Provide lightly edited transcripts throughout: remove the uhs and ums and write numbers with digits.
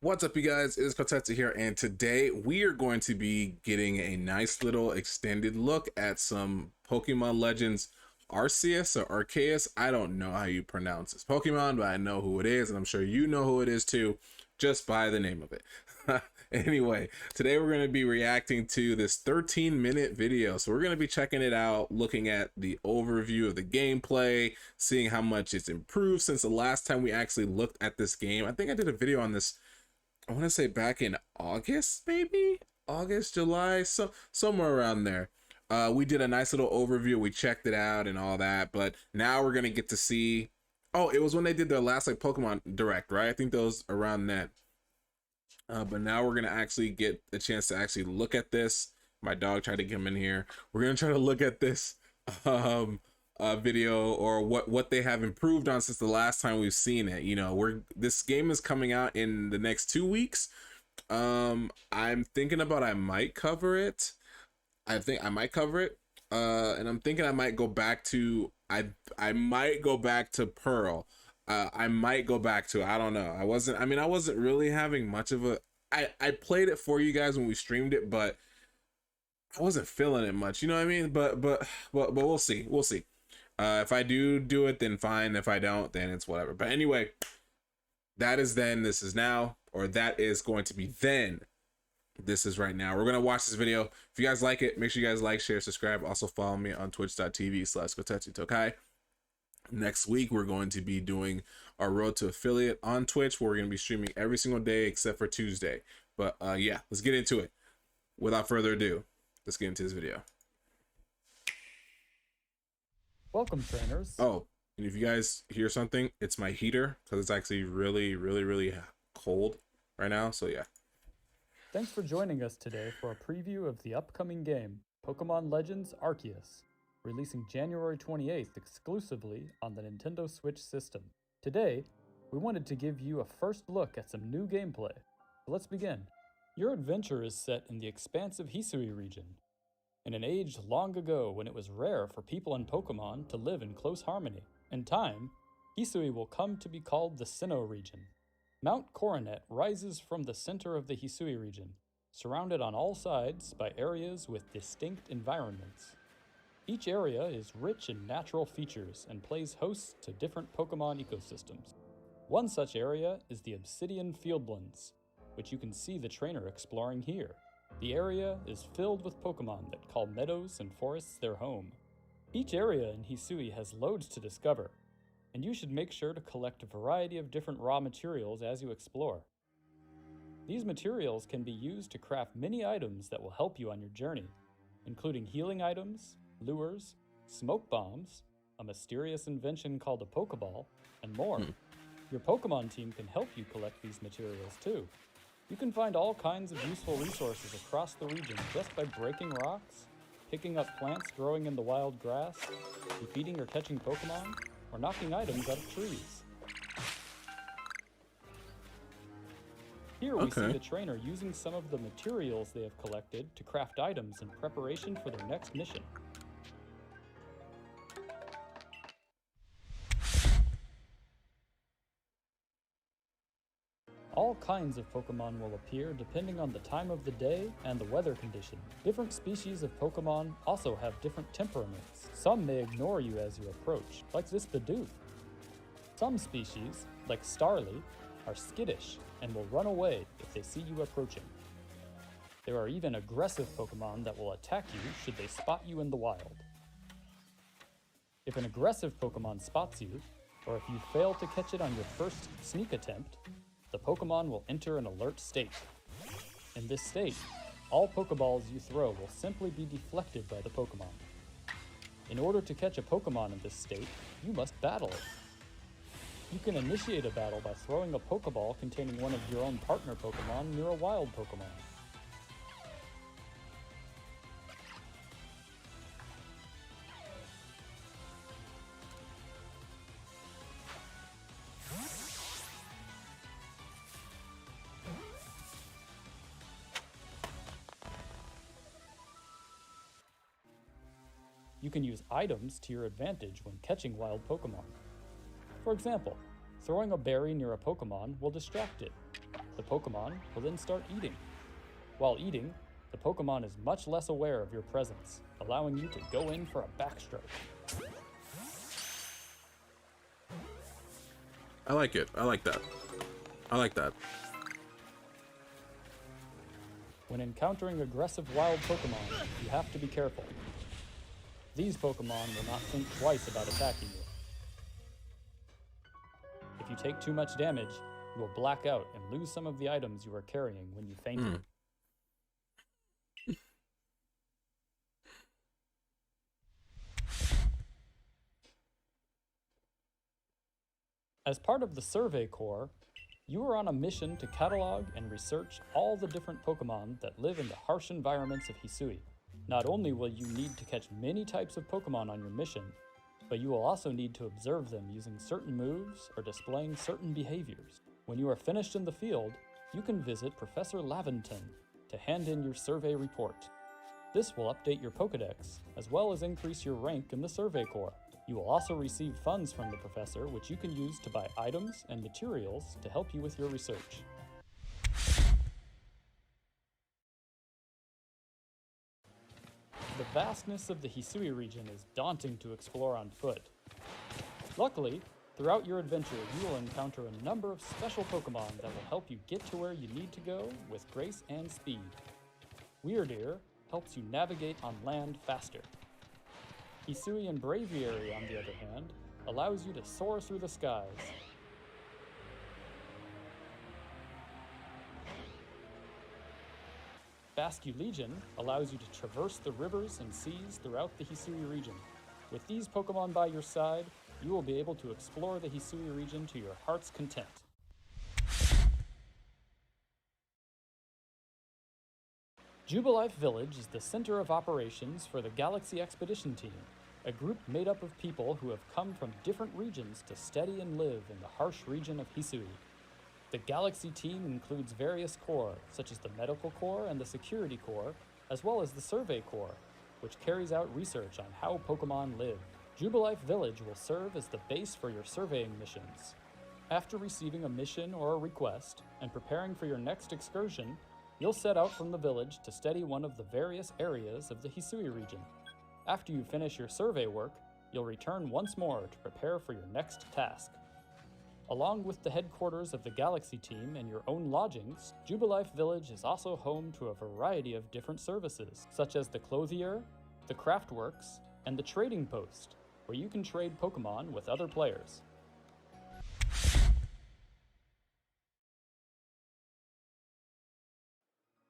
What's up, you guys? It is Kotetsu here, and today we are going to be getting a nice little extended look at some Pokemon Legends Arceus or Arceus. I don't know how you pronounce this Pokemon, but I know who it is, and I'm sure you know who it is too, just by the name of it. Anyway, today we're going to be reacting to this 13-minute video. So we're going to be checking it out, looking at the overview of the gameplay, seeing how much it's improved since the last time we actually looked at this game. I think I did a video on this, I want to say back in August, maybe August, July, somewhere around there. We did a nice little overview. We checked it out and all that, but now we're going to get to see, oh, it was when they did their last like Pokemon Direct, right? I think those around that. But now we're gonna actually get a chance to actually look at this. My dog tried to come in here. We're gonna try to look at this video, or what they have improved on since the last time we've seen it. You know, this game is coming out in the next 2 weeks. I'm thinking about I might cover it. I might cover it. And I'm thinking I might go back to I might go back to Pearl. I might go back to it. I don't know. I wasn't really having much of a, I played it for you guys when we streamed it, but I wasn't feeling it much, you know what I mean? But we'll see. We'll see. If I do it, then fine. If I don't, then it's whatever. But anyway, that is then, this is now, or that is going to be then. This is right now. We're gonna watch this video. If you guys like it, make sure you guys like, share, subscribe. Also follow me on twitch.tv/Kotetsu Tokai. Next week, we're going to be doing our road to affiliate on Twitch, where we're going to be streaming every single day except for Tuesday. But yeah, let's get into it. Without further ado, let's get into this video. Welcome, trainers. Oh, and if you guys hear something, it's my heater, because it's actually really cold right now. So yeah. Thanks for joining us today for a preview of the upcoming game, Pokemon Legends Arceus, releasing January 28th exclusively on the Nintendo Switch system. Today, we wanted to give you a first look at some new gameplay. So let's begin. Your adventure is set in the expansive Hisui region, in an age long ago when it was rare for people and Pokemon to live in close harmony. In time, Hisui will come to be called the Sinnoh region. Mount Coronet rises from the center of the Hisui region, surrounded on all sides by areas with distinct environments. Each area is rich in natural features and plays host to different Pokemon ecosystems. One such area is the Obsidian Fieldlands, which you can see the trainer exploring here. The area is filled with Pokemon that call meadows and forests their home. Each area in Hisui has loads to discover, and you should make sure to collect a variety of different raw materials as you explore. These materials can be used to craft many items that will help you on your journey, including healing items, lures, smoke bombs, a mysterious invention called a Pokeball, and more. Your Pokemon team can help you collect these materials too. You can find all kinds of useful resources across the region just by breaking rocks, picking up plants growing in the wild grass, defeating or catching Pokemon, or knocking items out of trees. Here we see the trainer using some of the materials they have collected to craft items in preparation for their next mission. All kinds of Pokemon will appear depending on the time of the day and the weather condition. Different species of Pokemon also have different temperaments. Some may ignore you as you approach, like this Bidoof. Some species, like Starly, are skittish and will run away if they see you approaching. There are even aggressive Pokemon that will attack you should they spot you in the wild. If an aggressive Pokemon spots you, or if you fail to catch it on your first sneak attempt, the Pokemon will enter an alert state. In this state, all Pokeballs you throw will simply be deflected by the Pokemon. In order to catch a Pokemon in this state, you must battle it. You can initiate a battle by throwing a Pokeball containing one of your own partner Pokemon near a wild Pokemon. You can use items to your advantage when catching wild Pokemon. For example, throwing a berry near a Pokemon will distract it. The Pokemon will then start eating. While eating, the Pokemon is much less aware of your presence, allowing you to go in for a backstroke. I like it. I like that. I like that. When encountering aggressive wild Pokemon, you have to be careful. These Pokemon will not think twice about attacking you. If you take too much damage, you will black out and lose some of the items you are carrying when you fainted. As part of the Survey Corps, you are on a mission to catalog and research all the different Pokemon that live in the harsh environments of Hisui. Not only will you need to catch many types of Pokemon on your mission, but you will also need to observe them using certain moves or displaying certain behaviors. When you are finished in the field, you can visit Professor Laventon to hand in your survey report. This will update your Pokedex, as well as increase your rank in the Survey Corps. You will also receive funds from the professor, which you can use to buy items and materials to help you with your research. The vastness of the Hisui region is daunting to explore on foot. Luckily, throughout your adventure, you will encounter a number of special Pokemon that will help you get to where you need to go with grace and speed. Weirdeer helps you navigate on land faster. Hisui and Braviary, on the other hand, allows you to soar through the skies. Basculegion allows you to traverse the rivers and seas throughout the Hisui region. With these Pokemon by your side, you will be able to explore the Hisui region to your heart's content. Jubilife Village is the center of operations for the Galaxy Expedition Team, a group made up of people who have come from different regions to study and live in the harsh region of Hisui. The Galaxy team includes various corps, such as the Medical Corps and the Security Corps, as well as the Survey Corps, which carries out research on how Pokemon live. Jubilife Village will serve as the base for your surveying missions. After receiving a mission or a request and preparing for your next excursion, you'll set out from the village to study one of the various areas of the Hisui region. After you finish your survey work, you'll return once more to prepare for your next task. Along with the headquarters of the Galaxy team and your own lodgings, Jubilife Village is also home to a variety of different services, such as the Clothier, the Craftworks, and the Trading Post, where you can trade Pokemon with other players.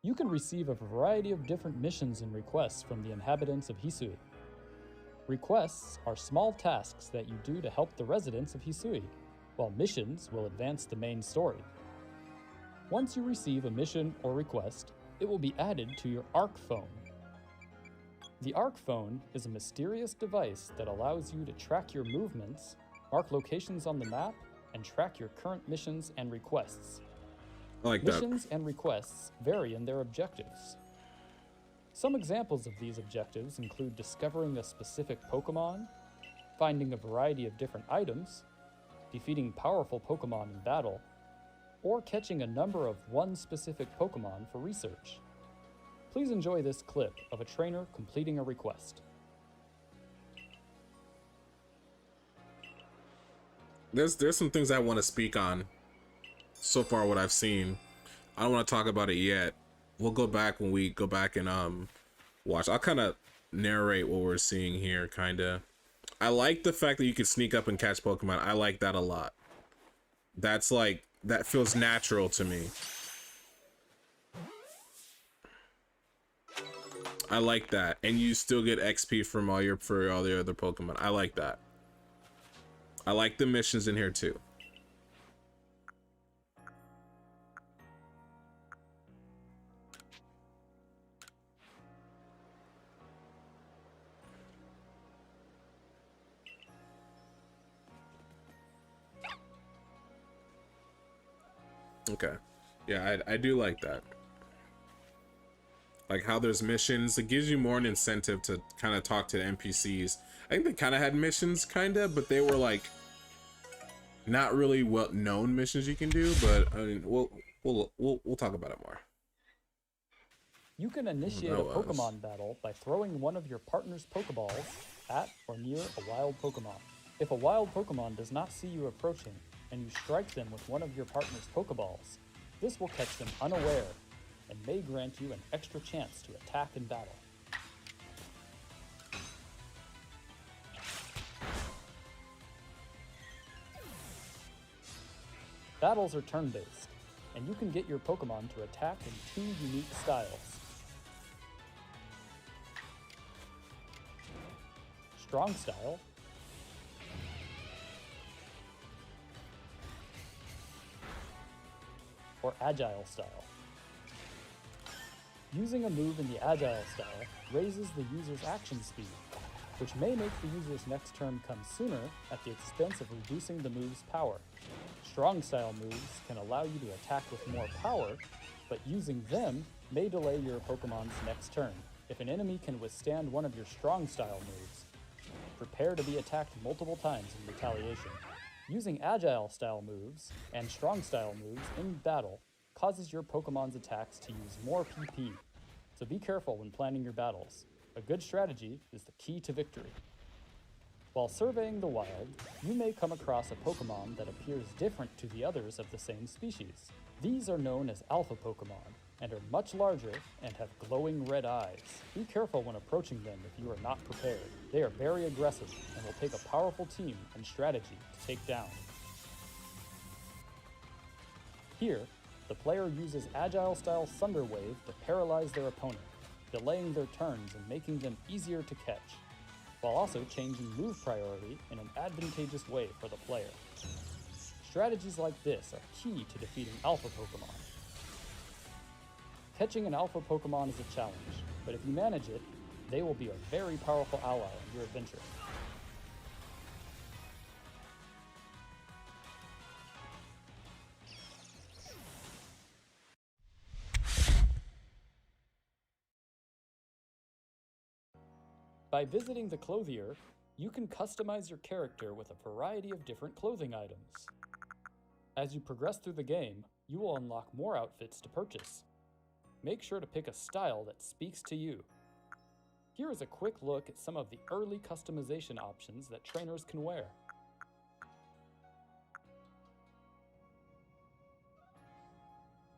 You can receive a variety of different missions and requests from the inhabitants of Hisui. Requests are small tasks that you do to help the residents of Hisui, while missions will advance the main story. Once you receive a mission or request, it will be added to your Arc Phone. The Arc Phone is a mysterious device that allows you to track your movements, mark locations on the map, and track your current missions and requests. I like that. Missions and requests vary in their objectives. Some examples of these objectives include discovering a specific Pokemon, finding a variety of different items, defeating powerful Pokemon in battle, or catching a number of one specific Pokemon for research. Please enjoy this clip of a trainer completing a request. There's some things I want to speak on. So far, what I've seen, I don't want to talk about it yet. We'll go back when we go back and watch. I'll kind of narrate what we're seeing here, kind of. I like the fact that you can sneak up and catch Pokemon. I like that a lot. That's like, that feels natural to me. I like that, and you still get XP from all the other Pokemon. I like that. I like the missions in here too. Okay, yeah, I do like that. Like how there's missions, it gives you more an incentive to kind of talk to the NPCs. I think they kind of had missions, kind of, but they were like not really well-known missions you can do. But I mean, we'll talk about it more. You can initiate a Pokemon battle by throwing one of your partner's Pokeballs at or near a wild Pokemon. If a wild Pokemon does not see you approaching and you strike them with one of your partner's Pokeballs, this will catch them unaware and may grant you an extra chance to attack in battle. Battles are turn-based, and you can get your Pokemon to attack in 2 unique styles. Strong Style or Agile Style. Using a move in the Agile Style raises the user's action speed, which may make the user's next turn come sooner at the expense of reducing the move's power. Strong Style moves can allow you to attack with more power, but using them may delay your Pokemon's next turn. If an enemy can withstand one of your Strong Style moves, prepare to be attacked multiple times in retaliation. Using Agile Style moves and Strong Style moves in battle causes your Pokemon's attacks to use more PP, so be careful when planning your battles. A good strategy is the key to victory. While surveying the wild, you may come across a Pokemon that appears different to the others of the same species. These are known as Alpha Pokemon and are much larger and have glowing red eyes. Be careful when approaching them if you are not prepared. They are very aggressive and will take a powerful team and strategy to take down. Here, the player uses Agile Style Thunder Wave to paralyze their opponent, delaying their turns and making them easier to catch, while also changing move priority in an advantageous way for the player. Strategies like this are key to defeating Alpha Pokemon. Catching an Alpha Pokemon is a challenge, but if you manage it, they will be a very powerful ally in your adventure. By visiting the clothier, you can customize your character with a variety of different clothing items. As you progress through the game, you will unlock more outfits to purchase. Make sure to pick a style that speaks to you. Here is a quick look at some of the early customization options that trainers can wear.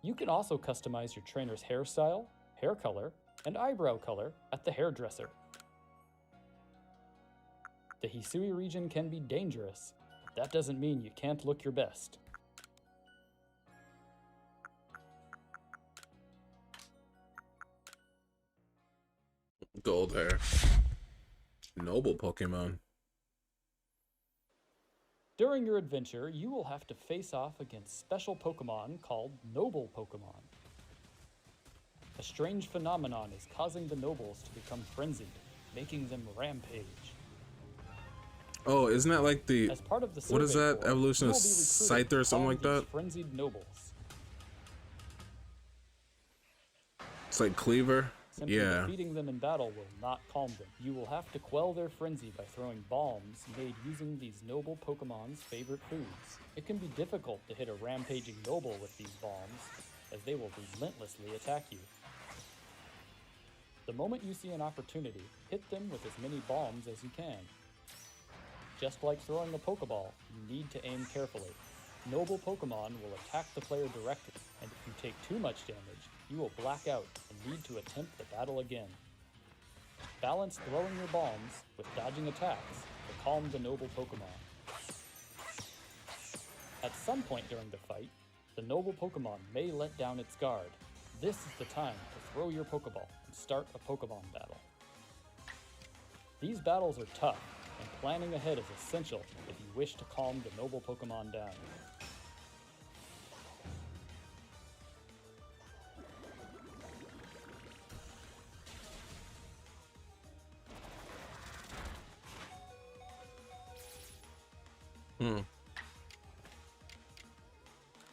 You can also customize your trainer's hairstyle, hair color, and eyebrow color at the hairdresser. The Hisui region can be dangerous, but that doesn't mean you can't look your best. Gold hair. Noble Pokemon. During your adventure, you will have to face off against special Pokemon called Noble Pokemon. A strange phenomenon is causing the Nobles to become frenzied, making them rampage. Oh, isn't that like the, As part of the what is that, survey evolution of you will be recruited Scyther or to something calm like these that? frenzied Nobles. It's like Cleaver. Simply Yeah. defeating them in battle will not calm them. You will have to quell their frenzy by throwing bombs made using these Noble Pokemon's favorite foods. It can be difficult to hit a rampaging Noble with these bombs, as they will relentlessly attack you. The moment you see an opportunity, hit them with as many bombs as you can. Just like throwing a Pokeball, you need to aim carefully. Noble Pokemon will attack the player directly, and if you take too much damage, you will black out and need to attempt the battle again. Balance throwing your bombs with dodging attacks to calm the Noble Pokemon. At some point during the fight, the Noble Pokemon may let down its guard. This is the time to throw your Pokeball and start a Pokemon battle. These battles are tough, and planning ahead is essential if you wish to calm the Noble Pokemon down.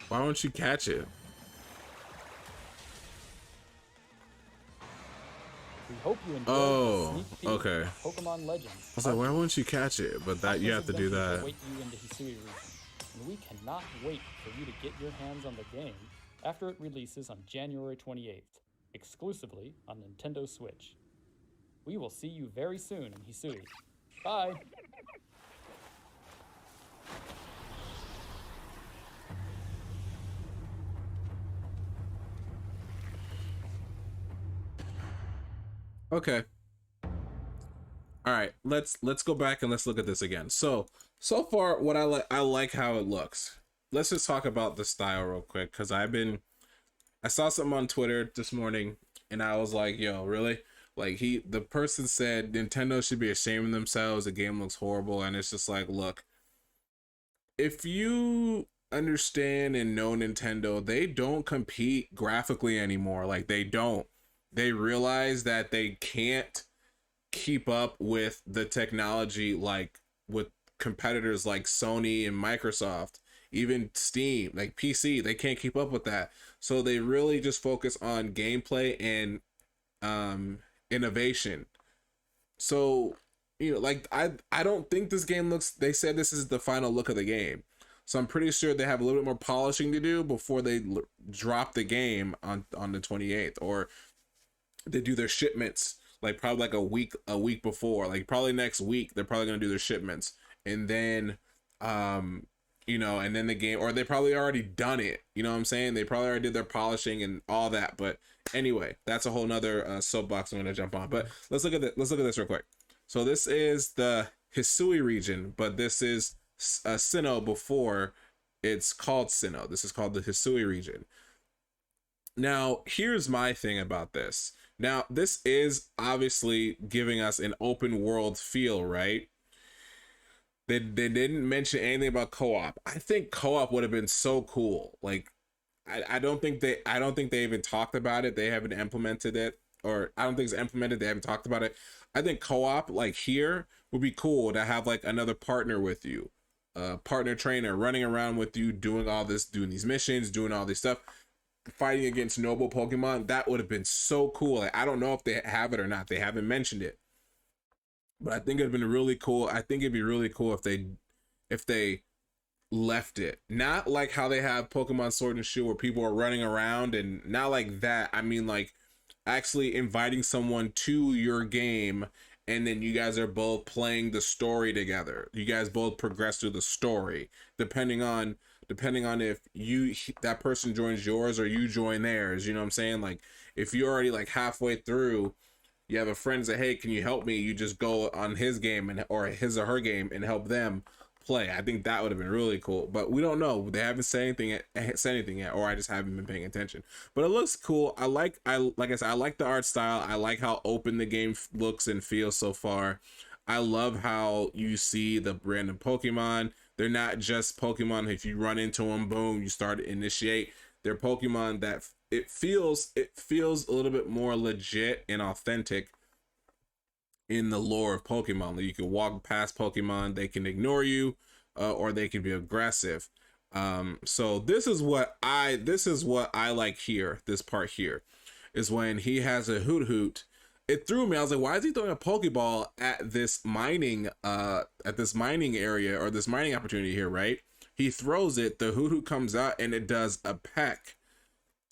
Why don't you catch it? We hope you enjoyed Oh, the sneak peek okay. of Pokemon Legends. I was like, why won't you catch it? But that you have to do that. Await you in the Hisui region, and we cannot wait for you to get your hands on the game after it releases on January 28th, exclusively on Nintendo Switch. We will see you very soon in Hisui. Bye! Okay. All right, let's go back and let's look at this again. So far, what I like how it looks. Let's just talk about the style real quick, because I saw something on Twitter this morning, and I was like, yo, really? Like the person said Nintendo should be ashamed of themselves. The game looks horrible, and it's just like, look, if you understand and know Nintendo, they don't compete graphically anymore. Like they don't. They realize that they can't keep up with the technology, like with competitors like Sony and Microsoft, even Steam, like PC. They can't keep up with that, so they really just focus on gameplay and innovation. So like I don't think this game looks, they said this is the final look of the game, so I'm pretty sure they have a little bit more polishing to do before they drop the game on the 28th, or they do their shipments like probably like a week before, like probably next week they're probably going to do their shipments, and then and then the game, or they probably already done it, you know what I'm saying, they probably already did their polishing and all that. But anyway, that's a whole nother soapbox I'm going to jump on. But let's look at this real quick. So this is the Hisui region, but this is Sinnoh before it's called Sinnoh. This is called the Hisui region. Now, here's my thing about this. Now, this is obviously giving us an open world feel, right? They didn't mention anything about co-op. I think co-op would have been so cool. Like, I don't think they even talked about it. They haven't implemented it, or I don't think it's implemented. They haven't talked about it. I think co-op, like here, would be cool to have like another partner with you, partner trainer running around with you, doing all this, doing these missions, doing all this stuff, fighting against noble Pokemon. That would have been so cool. Like, I don't know if they have it or not. They haven't mentioned it, but I think it'd been really cool. I think it'd be really cool if they left it, not like how they have Pokemon Sword and Shield where people are running around, and not like that. I mean, like actually inviting someone to your game, and then you guys are both playing the story together. You guys both progress through the story, depending on if that person joins yours or you join theirs. You know what I'm saying? Like if you're already like halfway through, you have a friend say, hey, can you help me? You just go on his game or his or her game and help them play. I think that would have been really cool, but we don't know. They haven't said anything yet, or I just haven't been paying attention. But it looks cool. Like I said, I like the art style. I like how open the game looks and feels so far. I love how you see the random Pokemon. They're not just Pokemon. If you run into them, boom, you start to initiate. They're Pokemon that it feels a little bit more legit and authentic in the lore of Pokemon. That you can walk past Pokemon, they can ignore you, or they can be aggressive. So this is what I like here. This part here is when he has a Hoot. It threw me. I was like, why is he throwing a Pokeball at this mining area, or this mining opportunity here, right? He throws it, the Hoot comes out, and it does a peck,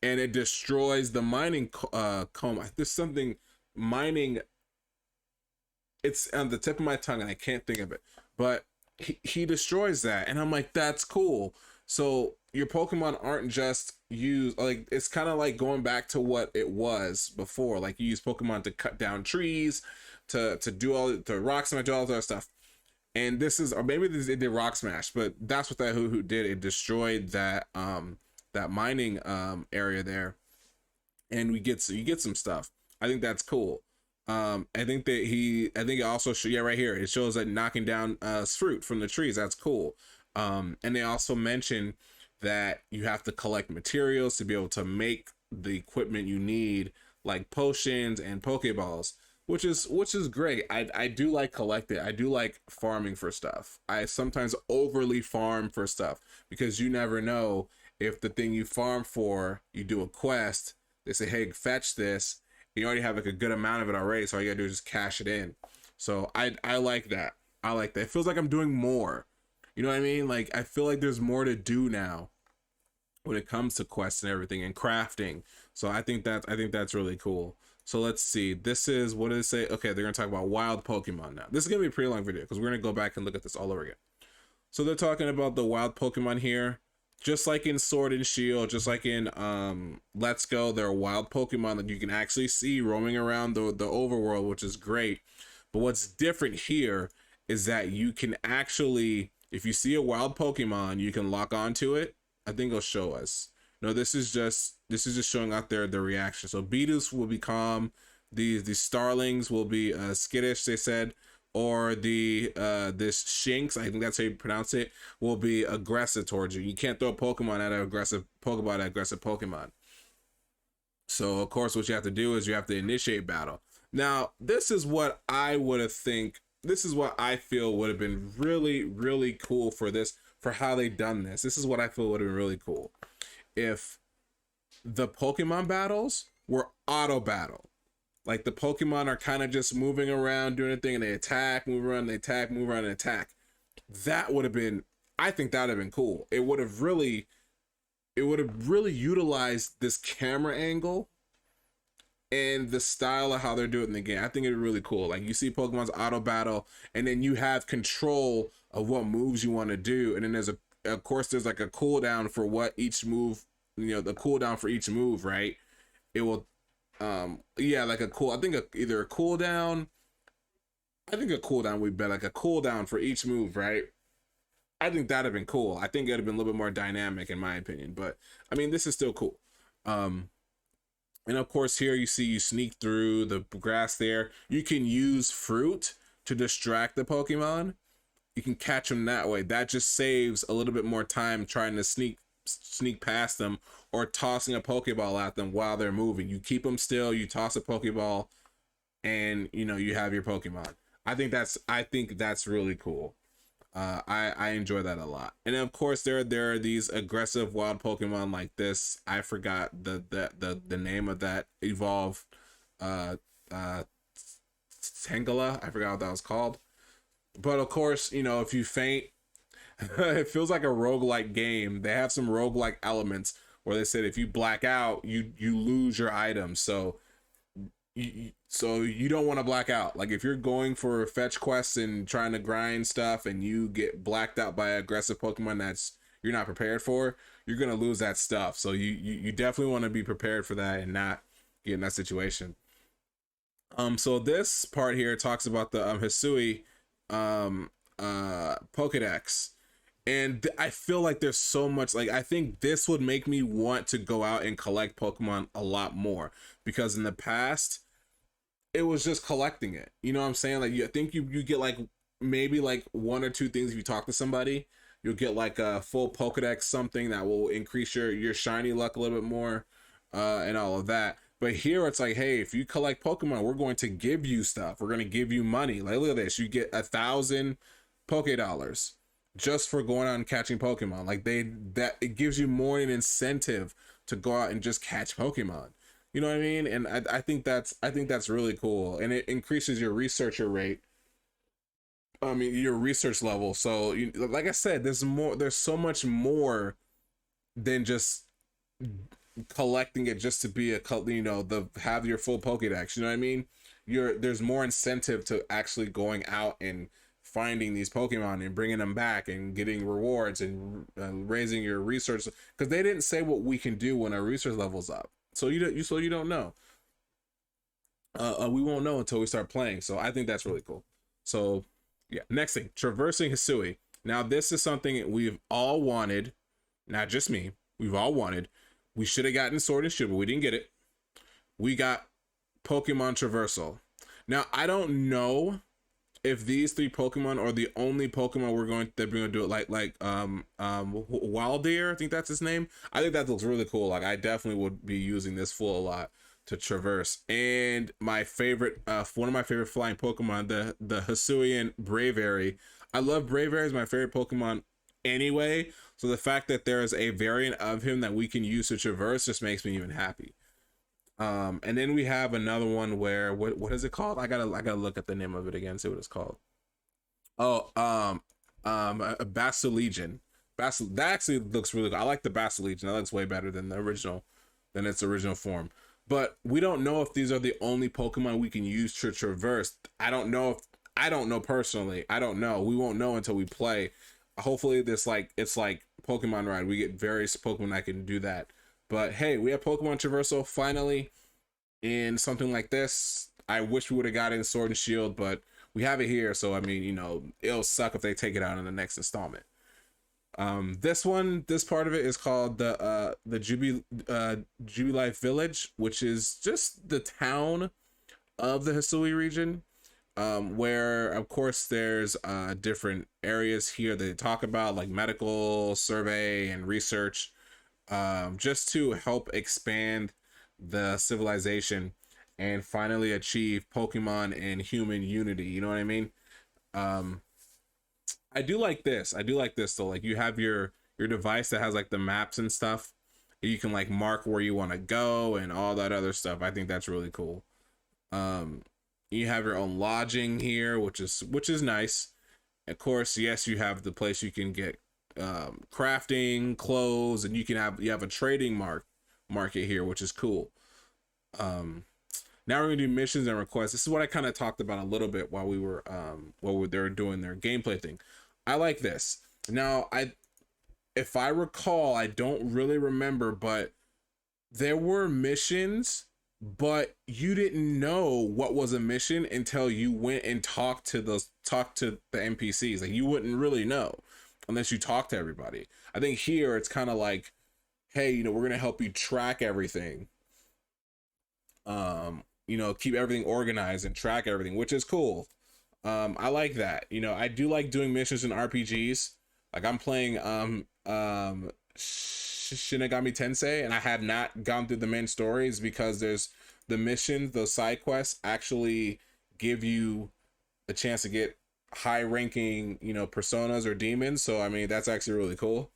and it destroys the mining comb. There's something mining, it's on the tip of my tongue and I can't think of it, but he destroys that, and I'm like, that's cool. So your Pokemon aren't just used, like, it's kind of like going back to what it was before. Like, you use Pokemon to cut down trees, to rock smash, do all that stuff. And this is, or maybe it did rock smash, but that's what that Hoot did. It destroyed that mining area there, and you get some stuff. I think that's cool. I think it also right here, it shows that knocking down fruit from the trees. That's cool. And they also mention that you have to collect materials to be able to make the equipment you need, like potions and Pokeballs, which is great. I do like collecting. I do like farming for stuff. I sometimes overly farm for stuff, because you never know if the thing you farm for, you do a quest, they say, hey, fetch this. You already have like a good amount of it already, so all you gotta do is just cash it in. So I like that. I like that. It feels like I'm doing more. You know what I mean? Like, I feel like there's more to do now. when it comes to quests and everything and crafting. So I think that's really cool. So let's see. This is, what did it say? Okay, they're gonna talk about wild Pokemon now. This is gonna be a pretty long video because we're gonna go back and look at this all over again. So they're talking about the wild Pokemon here. Just like in Sword and Shield, just like in Let's Go, there are wild Pokemon that you can actually see roaming around the overworld, which is great. But what's different here is that you can actually, if you see a wild Pokemon, you can lock onto it. I think it'll show us. No, this is just showing out there the reaction. So Beedus will be calm. These Starlings will be skittish, they said, or the this Shinx, I think that's how you pronounce it, will be aggressive towards you. You can't throw a Pokemon at an aggressive Pokemon at an aggressive Pokemon. So of course what you have to do is you have to initiate battle. Now, this is what I would have think, this is what I feel would have been really, really cool for this, for how they done this. This is what I feel would have been really cool. If the Pokemon battles were auto battle. Like the Pokemon are kind of just moving around, doing a thing, and they attack, move around, they attack, move around, and attack. That would have been, I think that would have been cool. It would have really utilized this camera angle and the style of how they're doing it in the game. I think it'd be really cool. Like you see Pokemon's auto battle, and then you have control of what moves you want to do, and then of course there's like a cooldown for what each move, the cooldown for each move, right? It will, yeah, like I think either a cooldown. I think a cooldown would be like a cooldown for each move, right? I think that'd have been cool. I think it'd have been a little bit more dynamic in my opinion, but I mean, this is still cool. Um, and of course, here you see you sneak through the grass there. You can use fruit to distract the Pokemon. You can catch them that way. That just saves a little bit more time trying to sneak past them or tossing a Pokeball at them while they're moving. You keep them still, you toss a Pokeball, and you have your Pokemon. I think that's really cool. I enjoy that a lot. And then of course there are these aggressive wild Pokemon like this. I forgot the name of that evolved uh Tangela. I forgot what that was called. But of course, if you faint, it feels like a roguelike game. They have some roguelike elements where they said if you black out, you lose your items. So you don't want to black out. Like if you're going for fetch quests and trying to grind stuff and you get blacked out by an aggressive Pokemon that's you're not prepared for, you're gonna lose that stuff. So you definitely want to be prepared for that and not get in that situation. So this part here talks about the Hisui Pokedex. And I feel like there's so much, like I think this would make me want to go out and collect Pokemon a lot more, because in the past it was just collecting it. You know what I'm saying? Like I think you get like maybe like one or two things if you talk to somebody. You'll get like a full Pokedex, something that will increase your shiny luck a little bit more, and all of that. But here it's like, hey, if you collect Pokemon, we're going to give you stuff. We're going to give you money. Like look at this, you get 1,000 Poke Dollars just for going out and catching Pokemon. Like that it gives you more an incentive to go out and just catch Pokemon. You know what I mean? And I think that's really cool, and it increases your researcher rate. I mean, your research level. So, like I said, there's more. There's so much more than just collecting it just to be the have your full Pokédex. You know what I mean? There's more incentive to actually going out and finding these Pokemon and bringing them back and getting rewards and raising your research, because they didn't say what we can do when our research level's up. So you don't know. We won't know until we start playing. So I think that's really cool. So yeah, next thing, traversing Hisui. Now this is something we've all wanted, not just me. We've all wanted. We should have gotten Sword and Shield, but we didn't get it. We got Pokemon Traversal. Now I don't know if these three Pokemon are the only Pokemon we're going to do it, like Wildeer, I think that's his name. I think that looks really cool. Like I definitely would be using this full a lot to traverse. And my favorite, one of my favorite flying Pokemon, the Hisuian Braviary. I love Braviary as my favorite Pokemon anyway. So the fact that there is a variant of him that we can use to traverse just makes me even happy. And then we have another one where what is it called? I gotta look at the name of it again, see what it's called. Oh, a Basilegion. That actually looks really good. I like the Basilisk. That looks way better than its original form. But we don't know if these are the only Pokemon we can use to traverse. I don't know personally. I don't know. We won't know until we play. Hopefully it's like Pokemon Ride. We get various Pokemon that can do that. But hey, we have Pokemon Traversal finally in something like this. I wish we would have got in Sword and Shield, but we have it here. So I mean, it'll suck if they take it out in the next installment. This part of it is called the Jubilife Village, which is just the town of the Hisui region, where of course there's different areas here that they talk about, like medical survey and research, just to help expand the civilization and finally achieve Pokemon and human unity. You know what I mean? I do like this. Though. Like you have your device that has like the maps and stuff. You can like mark where you want to go and all that other stuff. I think that's really cool. You have your own lodging here, which is nice. Of course, yes, you have the place you can get crafting, clothes, and you have a trading market here, which is cool. Now we're gonna do missions and requests. This is what I kind of talked about a little bit while they were doing their gameplay thing. I like this. Now if I recall, I don't really remember, but there were missions, but you didn't know what was a mission until you went and talked to the NPCs. Like you wouldn't really know unless you talk to everybody. I think here it's kind of like, hey, we're gonna help you track everything. Keep everything organized and track everything, which is cool. I like that. I do like doing missions in RPGs. Like I'm playing Shinigami Tensei, and I have not gone through the main stories because there's the missions, those side quests actually give you a chance to get high ranking, personas or demons. So I mean, that's actually really cool.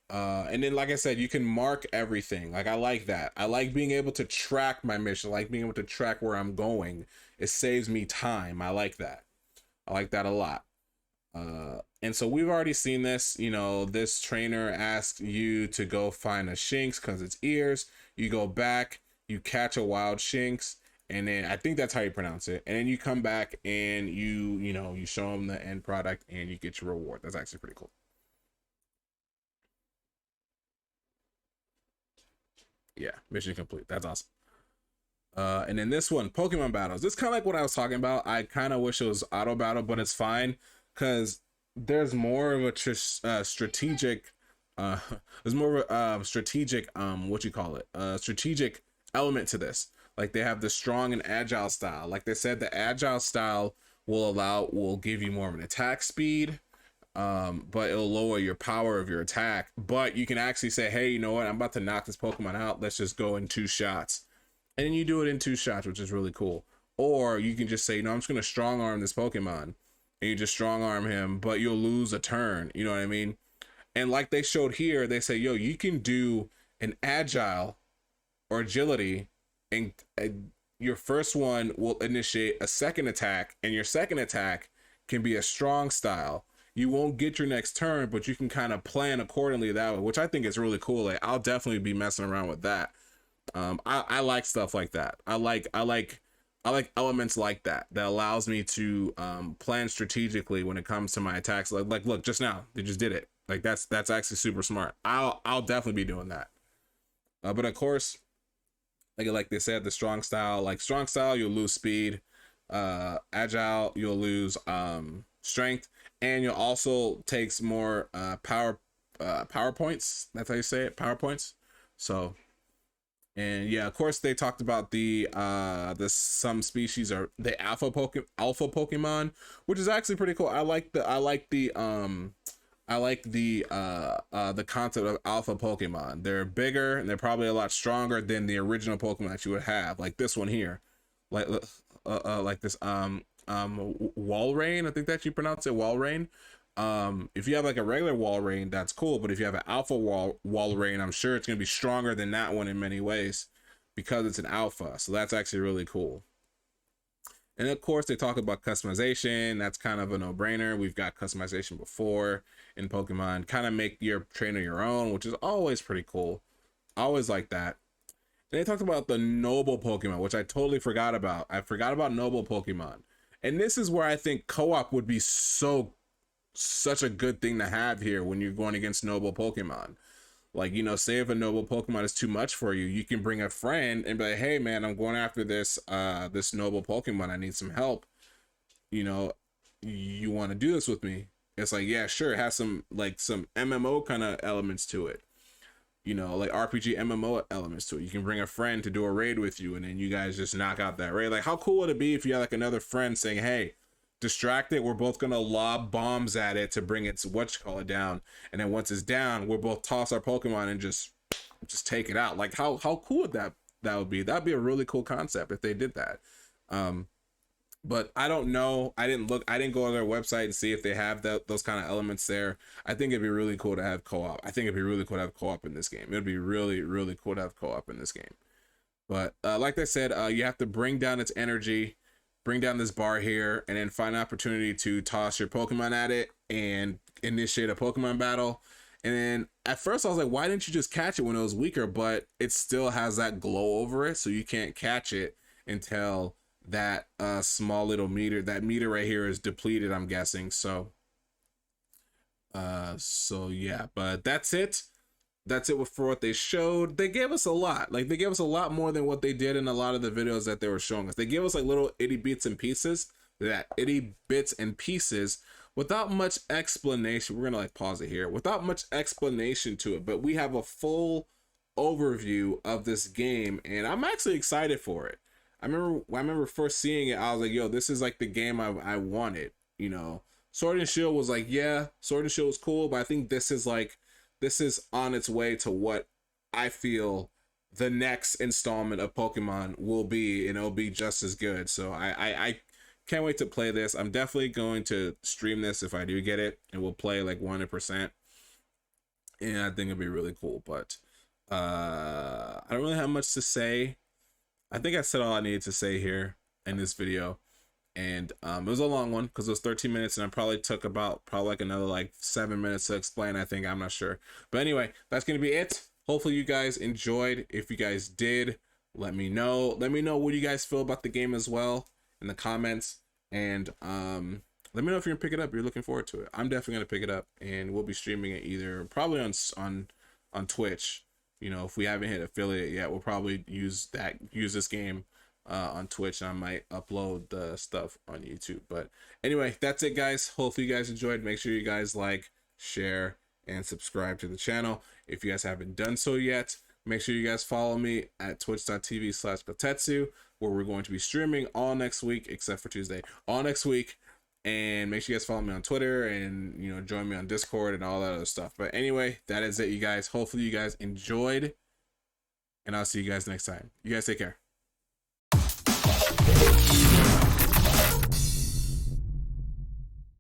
And then, like I said, you can mark everything. Like I like that. I like being able to track my mission. I like being able to track where I'm going. It saves me time. I like that. I like that a lot. And so we've already seen this. This trainer asks you to go find a Shinx because it's ears. You go back, you catch a wild Shinx, and then I think that's how you pronounce it. And then you come back and you show them the end product and you get your reward. That's actually pretty cool. Yeah, mission complete. That's awesome. And then this one, Pokemon battles. This is kind of like what I was talking about. I kind of wish it was auto battle, but it's fine because there's more of a strategic. There's more of a strategic. What you call it? Strategic element to this. Like they have the strong and agile style. Like they said, the agile style will give you more of an attack speed. But it'll lower your power of your attack. But you can actually say, hey, you know what? I'm about to knock this Pokemon out. Let's just go in 2 shots. And then you do it in 2 shots, which is really cool. Or you can just say, I'm just going to strong arm this Pokemon. And you just strong arm him, but you'll lose a turn. You know what I mean? And like they showed here, they say, you can do an agile or agility, and your first one will initiate a second attack, and your second attack can be a strong style. You won't get your next turn, but you can kind of plan accordingly that way, which I think is really cool. Like I'll definitely be messing around with that. I like stuff like that. I like elements like that allows me to plan strategically when it comes to my attacks. Like look, just now they just did it. Like that's actually super smart. I'll definitely be doing that. But of course, like they said, the strong style, you'll lose speed. Agile, you'll lose strength, and you'll also takes more power points. That's how you say it, power points. So, and yeah, of course they talked about the some species are the alpha Pokemon, which is actually pretty cool. I like the concept of alpha Pokemon. They're bigger and they're probably a lot stronger than the original Pokemon that you would have, like this one here, like this Walrein, I think that you pronounce it, Walrein. If you have like a regular Walrein, that's cool, but if you have an alpha Walrein, I'm sure it's gonna be stronger than that one in many ways because it's an alpha. So that's actually really cool. And of course, they talk about customization. That's kind of a no-brainer. We've got customization before in Pokemon. Kind of make your trainer your own, which is always pretty cool. I always like that. And they talked about the noble Pokemon, which I totally forgot about. I forgot about noble Pokemon. And this is where I think co-op would be such a good thing to have here when you're going against noble Pokemon. Like, you know, say if a noble Pokemon is too much for you, you can bring a friend and be like, hey man, I'm going after this noble Pokemon. I need some help. You know, you want to do this with me? It's like, yeah, sure. It has some MMO kind of elements to it. You know, like RPG MMO elements to it. You can bring a friend to do a raid with you, and then you guys just knock out that raid. Like, how cool would it be if you had like another friend saying, hey, distract it, we're both gonna lob bombs at it to bring its down, and then once it's down, we'll both toss our Pokemon and just take it out. Like, how cool would that would be? That'd be a really cool concept if they did that. But I don't know. I didn't go on their website and see if they have those kind of elements there. I think it'd be really cool to have co-op. I think it'd be really cool to have co-op in this game. It'd be really, really cool to have co-op in this game. But like I said, you have to bring down its energy, bring down this bar here, and then find an opportunity to toss your Pokemon at it and initiate a Pokemon battle. And then at first I was like, why didn't you just catch it when it was weaker? But it still has that glow over it, so you can't catch it until that small little meter, that meter right here, is depleted, I'm guessing. So yeah, but that's it for what they showed. They gave us a lot. Like, they gave us a lot more than what they did in a lot of the videos that they were showing us. They gave us like little itty bits and pieces without much explanation. We're gonna like pause it here, without much explanation to it, but we have a full overview of this game, and I'm actually excited for it. I remember first seeing it, I was like, yo, this is like the game I wanted. You know, Sword and Shield was like, yeah, Sword and Shield was cool, but I think this is on its way to what I feel the next installment of Pokemon will be, and it'll be just as good. So I can't wait to play this. I'm definitely going to stream this if I do get it, and we'll play like 100%. And I think it'll be really cool. But I don't really have much to say. I think I said all I needed to say here in this video. And it was a long one because it was 13 minutes, and I probably took like another like 7 minutes to explain, I think. I'm not sure. But anyway, that's going to be it. Hopefully you guys enjoyed. If you guys did, let me know. Let me know what you guys feel about the game as well in the comments. And let me know if you're going to pick it up. You're looking forward to it. I'm definitely going to pick it up, and we'll be streaming it either probably on Twitch. You know, if we haven't hit affiliate yet, we'll probably use this game on Twitch, and I might upload the stuff on YouTube. But anyway, that's it, guys. Hopefully you guys enjoyed. Make sure you guys like, share, and subscribe to the channel. If you guys haven't done so yet, make sure you guys follow me at twitch.tv/Kotetsu, where we're going to be streaming all next week, except for Tuesday, all next week. And make sure you guys follow me on Twitter, and, you know, join me on Discord and all that other stuff. But anyway, that is it, you guys. Hopefully you guys enjoyed, and I'll see you guys next time. You guys take care.